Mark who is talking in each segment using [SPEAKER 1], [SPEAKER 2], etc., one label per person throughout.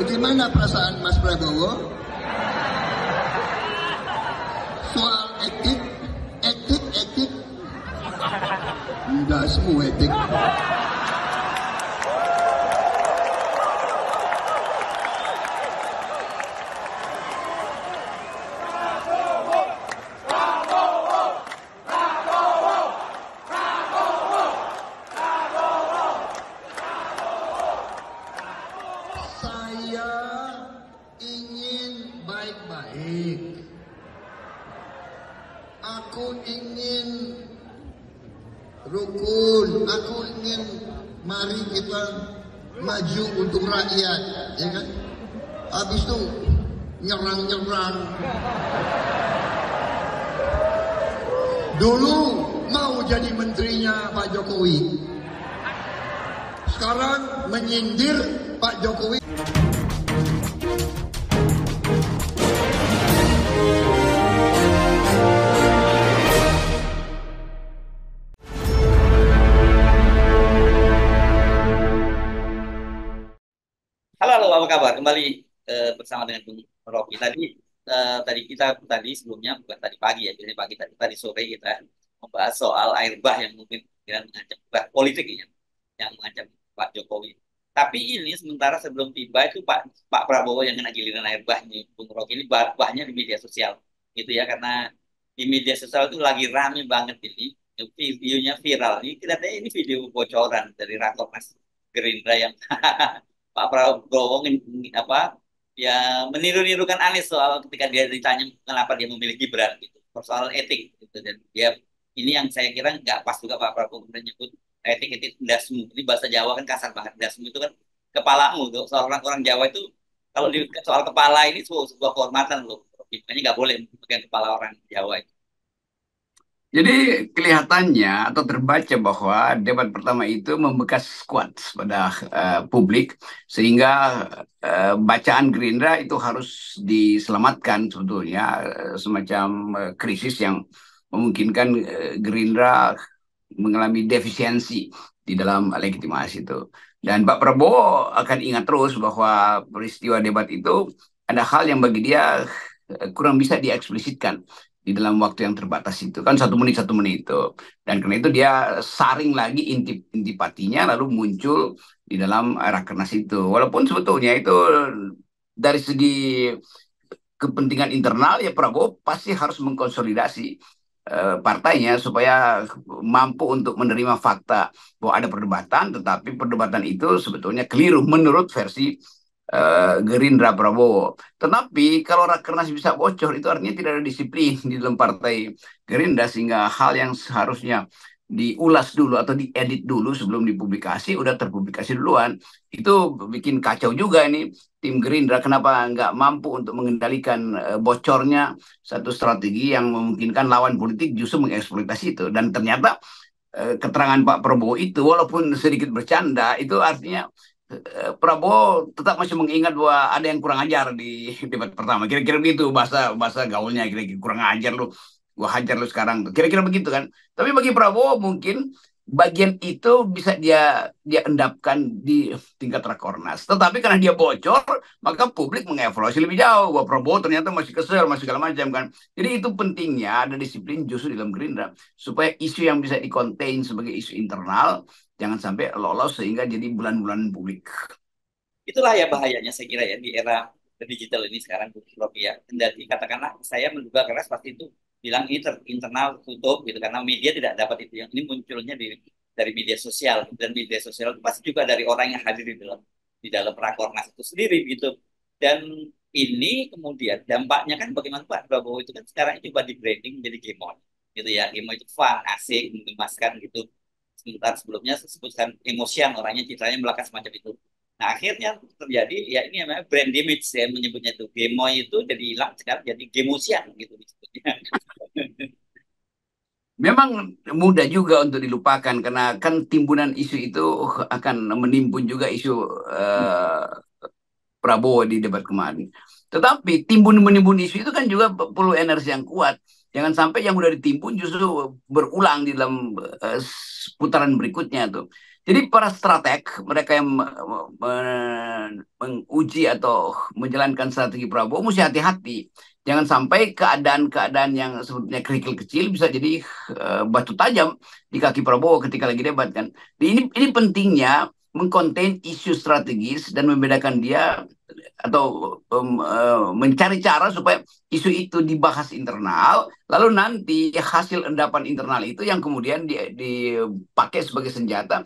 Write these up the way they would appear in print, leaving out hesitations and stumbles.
[SPEAKER 1] Bagaimana perasaan Mas Prabowo? Soal etik, enggak semua etik. Saya ingin baik-baik. Aku ingin rukun. Aku ingin mari kita maju untuk rakyat, ya kan? Habis itu nyerang-nyerang. Dulu mau jadi menterinya Pak Jokowi. Sekarang menyindir Pak Jokowi.
[SPEAKER 2] Halo, apa kabar? Kembali bersama dengan Bung Rocky. Tadi sebelumnya bukan tadi pagi ya, biasanya pagi tadi sore kita membahas soal air bah yang mungkin mengancam bah politik ya, yang mengancam Pak Jokowi. Tapi ini sementara sebelum tiba itu Pak Prabowo yang kena giliran air bahnya, Bung Rocky ini bahnya di media sosial, gitu ya, karena di media sosial itu lagi rame banget ini, videonya viral. Ini kelihatannya ini video bocoran dari Rakornas Gerindra yang Pak Prabowo apa ya meniru-nirukan Anies soal ketika dia ditanya kenapa dia memilih Gibran gitu, persoalan etik gitu. Dan dia ini yang saya kira nggak pas juga Pak Prabowo menyebut etik dasmu. Ini bahasa Jawa kan kasar banget. Dasmu itu kan kepalamu tuh. Seorang orang Jawa itu kalau di soal kepala ini sebuah kehormatan loh. Makanya nggak boleh pegang kepala orang Jawa itu.
[SPEAKER 3] Jadi kelihatannya atau terbaca bahwa debat pertama itu membekas kuat pada publik sehingga bacaan Gerindra itu harus diselamatkan sebetulnya semacam krisis yang memungkinkan Gerindra mengalami defisiensi di dalam legitimasi itu. Dan Pak Prabowo akan ingat terus bahwa peristiwa debat itu ada hal yang bagi dia kurang bisa dieksplisitkan di dalam waktu yang terbatas itu kan 1 menit itu, dan karena itu dia saring lagi intipatinya lalu muncul di dalam rakernas itu, walaupun sebetulnya itu dari segi kepentingan internal ya Prabowo pasti harus mengkonsolidasi partainya supaya mampu untuk menerima fakta bahwa ada perdebatan, tetapi perdebatan itu sebetulnya keliru menurut versi Gerindra Prabowo. Tetapi kalau rakernas bisa bocor itu artinya tidak ada disiplin di dalam partai Gerindra, sehingga hal yang seharusnya diulas dulu atau diedit dulu sebelum dipublikasi udah terpublikasi duluan. Itu bikin kacau juga ini tim Gerindra, kenapa nggak mampu untuk mengendalikan bocornya satu strategi yang memungkinkan lawan politik justru mengeksploitasi itu. Dan ternyata keterangan Pak Prabowo itu walaupun sedikit bercanda itu artinya Prabowo tetap masih mengingat bahwa ada yang kurang ajar di debat pertama. Kira-kira begitu bahasa bahasa gaulnya, kira-kira kurang ajar lu, gua hajar lu sekarang tuh. Kira-kira begitu kan. Tapi bagi Prabowo mungkin bagian itu bisa dia endapkan di tingkat rakornas. Tetapi karena dia bocor, maka publik mengevaluasi lebih jauh bahwa Prabowo ternyata masih kesel, masih segala macam kan. Jadi itu pentingnya ada disiplin justru di dalam Gerindra supaya isu yang bisa dikontain sebagai isu internal jangan sampai lolos sehingga jadi bulan-bulan publik.
[SPEAKER 2] Itulah ya bahayanya saya kira ya di era digital ini sekarang Bung Rocky ya. Kendati katakanlah saya menduga keras pasti itu bilang ini internal tutup gitu karena media tidak dapat itu. Yang ini munculnya dari media sosial, dan media sosial itu pasti juga dari orang yang hadir di dalam rakornas itu sendiri gitu. Dan ini kemudian dampaknya kan bagaimana Pak Prabowo itu kan sekarang coba di branding menjadi Gemon gitu ya. Gemon itu fun, asik, menggemaskan gitu. Sementara sebelumnya sebutkan emosian, orangnya citranya melekat semacam itu. Nah, akhirnya terjadi ya ini namanya brand image, saya menyebutnya itu. Gemoy itu jadi hilang sekarang jadi gemosian gitu disebutnya.
[SPEAKER 3] Memang mudah juga untuk dilupakan karena kan timbunan isu itu akan menimbun juga isu eh, Prabowo di debat kemarin. Tetapi menimbun isu itu kan juga perlu energi yang kuat. Jangan sampai yang udah ditimbun justru berulang di dalam putaran berikutnya tuh. Jadi para strateg, mereka yang menguji atau menjalankan strategi Prabowo mesti hati-hati. Jangan sampai keadaan-keadaan yang sebetulnya kerikil kecil bisa jadi batu tajam di kaki Prabowo ketika lagi debat kan. Ini pentingnya mengkonten isu strategis dan membedakan dia atau mencari cara supaya isu itu dibahas internal, lalu nanti hasil endapan internal itu yang kemudian dipakai sebagai senjata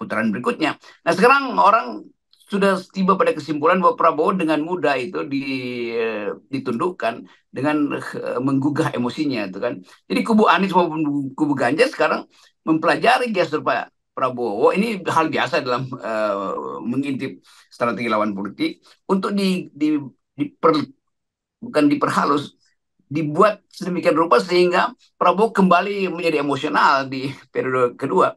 [SPEAKER 3] putaran berikutnya. Nah sekarang orang sudah tiba pada kesimpulan bahwa Prabowo dengan mudah itu ditundukkan dengan menggugah emosinya itu kan. Jadi kubu Anies maupun kubu Ganjar sekarang mempelajari gestur Pak Prabowo, ini hal biasa dalam mengintip strategi lawan politik untuk bukan diperhalus, dibuat sedemikian rupa sehingga Prabowo kembali menjadi emosional di periode kedua.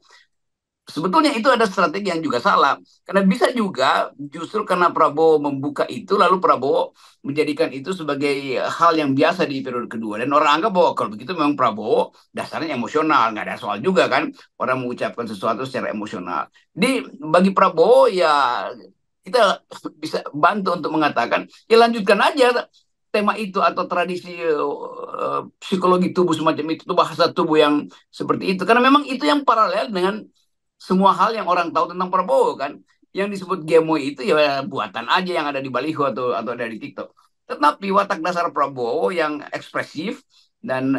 [SPEAKER 3] Sebetulnya itu ada strategi yang juga salah. Karena bisa juga justru karena Prabowo membuka itu, lalu Prabowo menjadikan itu sebagai hal yang biasa di periode kedua. Dan orang anggap bahwa kalau begitu memang Prabowo dasarnya emosional. Nggak ada soal juga kan orang mengucapkan sesuatu secara emosional. Jadi bagi Prabowo ya kita bisa bantu untuk mengatakan, ya lanjutkan aja tema itu atau tradisi psikologi tubuh semacam itu, bahasa tubuh yang seperti itu. Karena memang itu yang paralel dengan semua hal yang orang tahu tentang Prabowo kan. Yang disebut gemoy itu ya buatan aja yang ada di baliho atau ada di TikTok. Tetapi watak dasar Prabowo yang ekspresif dan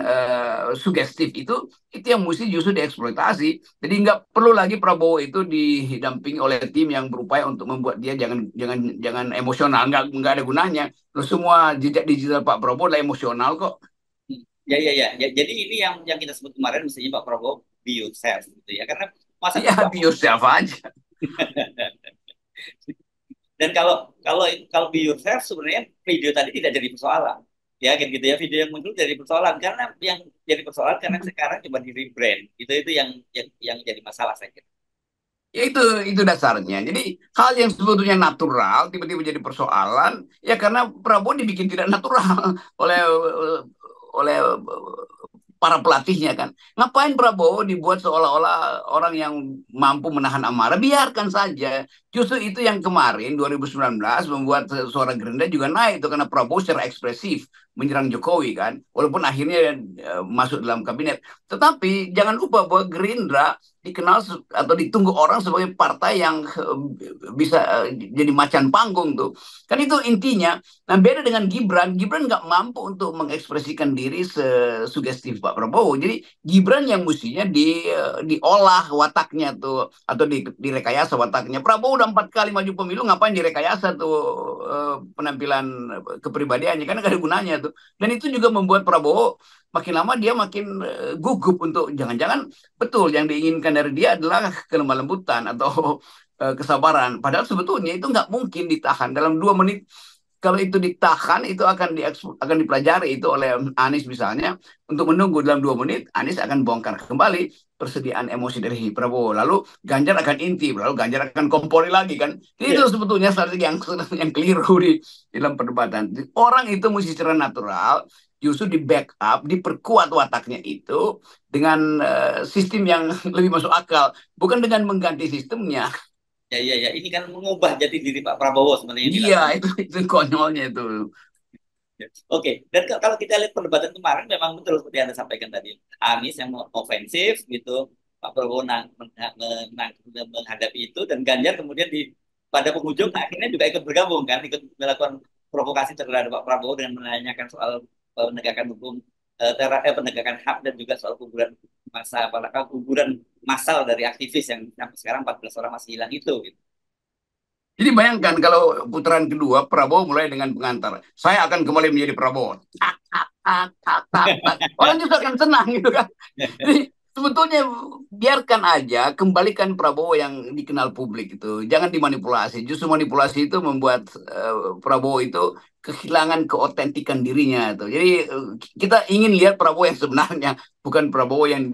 [SPEAKER 3] sugestif itu yang mesti justru dieksploitasi. Jadi nggak perlu lagi Prabowo itu didampingi oleh tim yang berupaya untuk membuat dia jangan emosional, nggak ada gunanya. Terus semua jejak digital Pak Prabowo adalah emosional kok.
[SPEAKER 2] Ya. Jadi ini yang kita sebut kemarin mestinya Pak Prabowo be yourself gitu ya. Karena masa
[SPEAKER 3] Ya be yourself aja.
[SPEAKER 2] Dan kalau be yourself sebenarnya video tadi tidak jadi persoalan. Ya kan gitu ya, video yang muncul jadi persoalan karena yang jadi persoalan karena sekarang coba di rebrand. Itu yang jadi masalah saya kira.
[SPEAKER 3] Ya itu dasarnya. Jadi hal yang sebetulnya natural tiba-tiba jadi persoalan ya karena Prabowo dibikin tidak natural oleh para pelatihnya kan. Ngapain Prabowo dibuat seolah-olah orang yang mampu menahan amarah? Biarkan saja. Justru itu yang kemarin 2019 membuat suara Gerindra juga naik itu karena Prabowo secara ekspresif menyerang Jokowi kan. Walaupun akhirnya masuk dalam kabinet. Tetapi jangan lupa bahwa Gerindra dikenal atau ditunggu orang sebagai partai yang bisa jadi macan panggung tuh. Kan itu intinya. Nah beda dengan Gibran nggak mampu untuk mengekspresikan diri sesugestif Pak Prabowo. Jadi Gibran yang mestinya diolah wataknya tuh atau direkayasa wataknya. Prabowo udah 4 kali maju pemilu, ngapain direkayasa tuh penampilan kepribadiannya, karena gak ada gunanya tuh. Dan itu juga membuat Prabowo makin lama dia makin gugup untuk jangan-jangan betul yang diinginkan dari dia adalah kelemah lembutan atau kesabaran. Padahal sebetulnya itu nggak mungkin ditahan dalam 2 menit. Kalau itu ditahan, itu akan dipelajari itu oleh Anies misalnya. Untuk menunggu dalam 2 menit, Anies akan bongkar kembali persediaan emosi dari Prabowo. Lalu Ganjar akan intip, lalu Ganjar akan kompori lagi kan. Itu sebetulnya strategi yang keliru di dalam perdebatan. Orang itu mesti secara natural justru di backup, diperkuat wataknya itu dengan sistem yang lebih masuk akal. Bukan dengan mengganti sistemnya.
[SPEAKER 2] Ya. Ini kan mengubah jati diri Pak Prabowo sebenarnya.
[SPEAKER 3] Iya, itu konyolnya itu.
[SPEAKER 2] Oke, dan kalau kita lihat perdebatan kemarin memang betul seperti yang Anda sampaikan tadi. Anies yang ofensif gitu, Pak Prabowo menghadapi itu, dan Ganjar kemudian pada penghujung akhirnya juga ikut bergabung kan, ikut melakukan provokasi terhadap Pak Prabowo dengan menanyakan soal penegakan hukum, penegakan HAM dan juga soal kuburan massal dari aktivis yang sampai sekarang 14 orang masih hilang itu. Gitu.
[SPEAKER 3] Jadi bayangkan kalau putaran kedua Prabowo mulai dengan pengantar, saya akan kembali menjadi Prabowo. Orang juga akan senang gitu kan. Jadi sebetulnya biarkan aja, kembalikan Prabowo yang dikenal publik itu. Jangan dimanipulasi. Justru manipulasi itu membuat Prabowo itu kehilangan keotentikan dirinya tuh. Jadi kita ingin lihat Prabowo yang sebenarnya, bukan Prabowo yang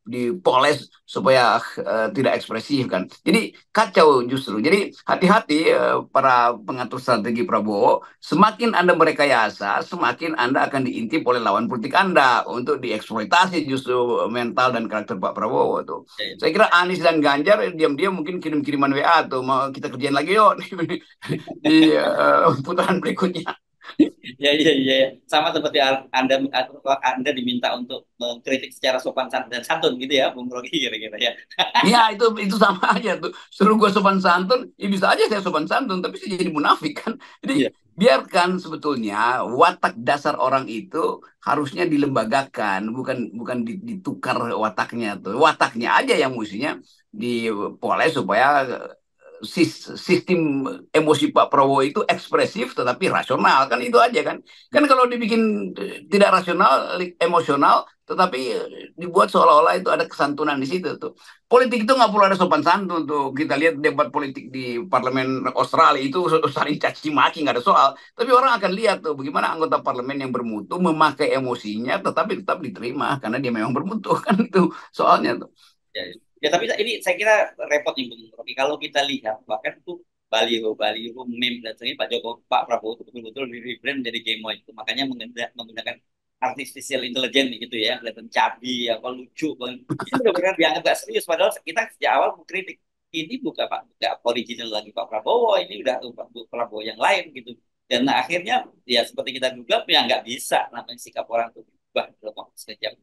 [SPEAKER 3] dipoles supaya tidak ekspresif kan. Jadi kacau justru. Jadi hati-hati para pengatur strategi Prabowo, semakin Anda merekayasa, semakin Anda akan diintip oleh lawan politik Anda untuk dieksploitasi justru mental dan karakter Pak Prabowo tuh. Saya kira Anies dan Ganjar diam-diam mungkin kirim-kiriman WA tuh, mau kita kerjain lagi yuk di putaran berikutnya.
[SPEAKER 2] Ya, iya, iya, iya. Sama seperti Anda diminta untuk mengkritik secara sopan dan santun gitu ya, Bung Rocky kira-kira ya.
[SPEAKER 3] Ya itu sama aja tuh. Suruh gue sopan santun, ya bisa aja saya sopan santun, tapi saya jadi munafik kan. Jadi
[SPEAKER 2] Iya.
[SPEAKER 3] biarkan sebetulnya watak dasar orang itu harusnya dilembagakan, bukan bukan ditukar wataknya tuh. Wataknya aja yang mestinya dipoles supaya sistem emosi Pak Prabowo itu ekspresif tetapi rasional kan, itu aja kan. Kan kalau dibikin tidak rasional, emosional, tetapi dibuat seolah-olah itu ada kesantunan di situ tuh. Politik itu nggak perlu ada sopan santun tuh. Kita lihat debat politik di parlemen Australia itu saling caci maki, nggak ada soal. Tapi orang akan lihat tuh bagaimana anggota parlemen yang bermutu memakai emosinya tetapi tetap diterima karena dia memang bermutu kan, itu soalnya tuh.
[SPEAKER 2] Ya, ya, tapi ini saya kira repot nih Bung Rocky. Kalau kita lihat bahkan tuh baliho-baliho meme dan sebagainya Pak Prabowo itu betul-betul rebrand menjadi Gemoy itu, makanya menggunakan artificial intelligence gitu ya, kelihatan cabi, apa lucu, itu benar-benar dianggap gak serius. Padahal kita sejak awal mengkritik ini bukan Pak, nggak original lagi Pak Prabowo, ini udah Pak Prabowo yang lain gitu. Dan akhirnya ya seperti kita duga ya nggak bisa namanya sikap orang itu berubah dalam waktu sekejap.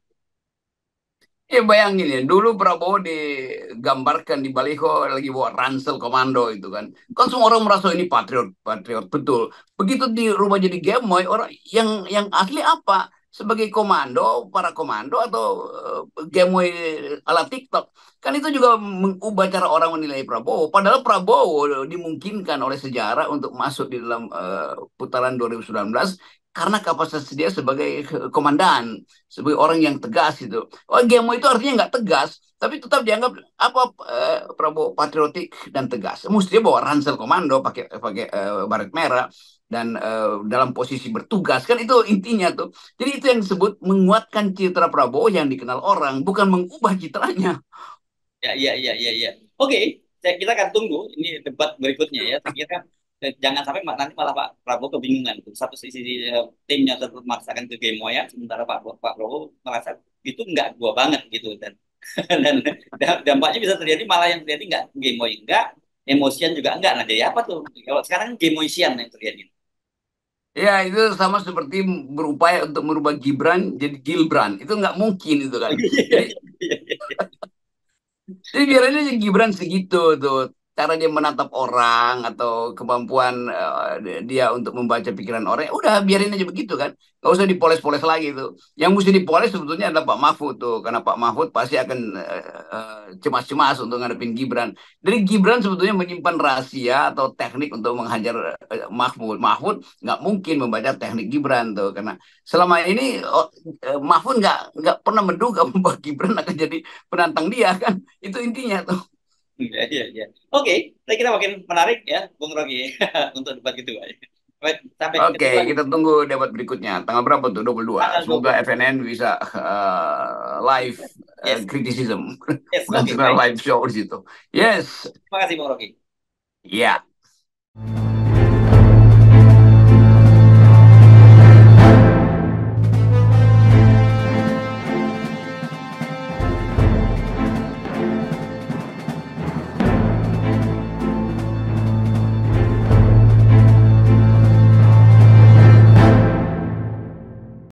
[SPEAKER 3] Ya bayangin ya, dulu Prabowo digambarkan di baliho lagi bawa ransel komando itu kan. Kan semua orang merasa ini patriot, patriot betul. Begitu dirubah jadi gemoy, orang yang asli apa? Sebagai komando, para komando atau gemoy ala TikTok. Kan itu juga mengubah cara orang menilai Prabowo. Padahal Prabowo dimungkinkan oleh sejarah untuk masuk di dalam putaran 2019 karena kapasitas dia sebagai komandan, sebagai orang yang tegas itu. Oh, Gemo itu artinya nggak tegas, tapi tetap dianggap apa Prabowo patriotik dan tegas. Mesti dia bawa ransel komando, pakai pakai baret merah dan dalam posisi bertugas kan, itu intinya tuh. Jadi itu yang disebut menguatkan citra Prabowo yang dikenal orang, bukan mengubah citranya.
[SPEAKER 2] Ya, iya, iya, iya, iya. Oke, kita akan tunggu ini debat berikutnya ya. Saya kira jangan sampai nanti malah Pak Prabowo kebingungan. Satu sisi timnya tetap memaksakan ke Gemoy, sementara Pak Prabowo merasa itu nggak gua banget gitu, dan dampaknya bisa terjadi malah yang terjadi nggak Gemoy enggak, emosian juga enggak. Nah jadi apa tuh? Kalau sekarang Gemoysian yang terjadi.
[SPEAKER 3] Ya, itu sama seperti berupaya untuk merubah Gibran jadi Gilbran. Itu nggak mungkin itu kan. Jadi biarin aja Gibran segitu tuh. Cara dia menatap orang atau kemampuan dia untuk membaca pikiran orang, ya udah biarin aja begitu kan. Gak usah dipoles-poles lagi tuh. Yang mesti dipoles sebetulnya adalah Pak Mahfud tuh. Karena Pak Mahfud pasti akan cemas-cemas untuk ngadepin Gibran. Jadi Gibran sebetulnya menyimpan rahasia atau teknik untuk menghajar Mahfud. Mahfud nggak mungkin membaca teknik Gibran tuh. Karena selama ini Mahfud nggak pernah menduga bahwa Gibran akan jadi penantang dia kan. Itu intinya tuh.
[SPEAKER 2] Iya, iya, iya. Oke, saya kira makin menarik ya, Bung Rocky, untuk debat kedua. Baik, sampai
[SPEAKER 3] Oke,
[SPEAKER 2] ketemu lagi.
[SPEAKER 3] kita tunggu debat berikutnya. Tanggal berapa tuh? 22.
[SPEAKER 2] Tanggal
[SPEAKER 3] Semoga
[SPEAKER 2] 20.
[SPEAKER 3] FNN bisa live
[SPEAKER 2] Yes,
[SPEAKER 3] criticism.
[SPEAKER 2] yes,
[SPEAKER 3] Bukan
[SPEAKER 2] oke,
[SPEAKER 3] sekedar
[SPEAKER 2] baik.
[SPEAKER 3] live show di situ. Yes.
[SPEAKER 2] Terima kasih, Bung Rocky.
[SPEAKER 3] Ya.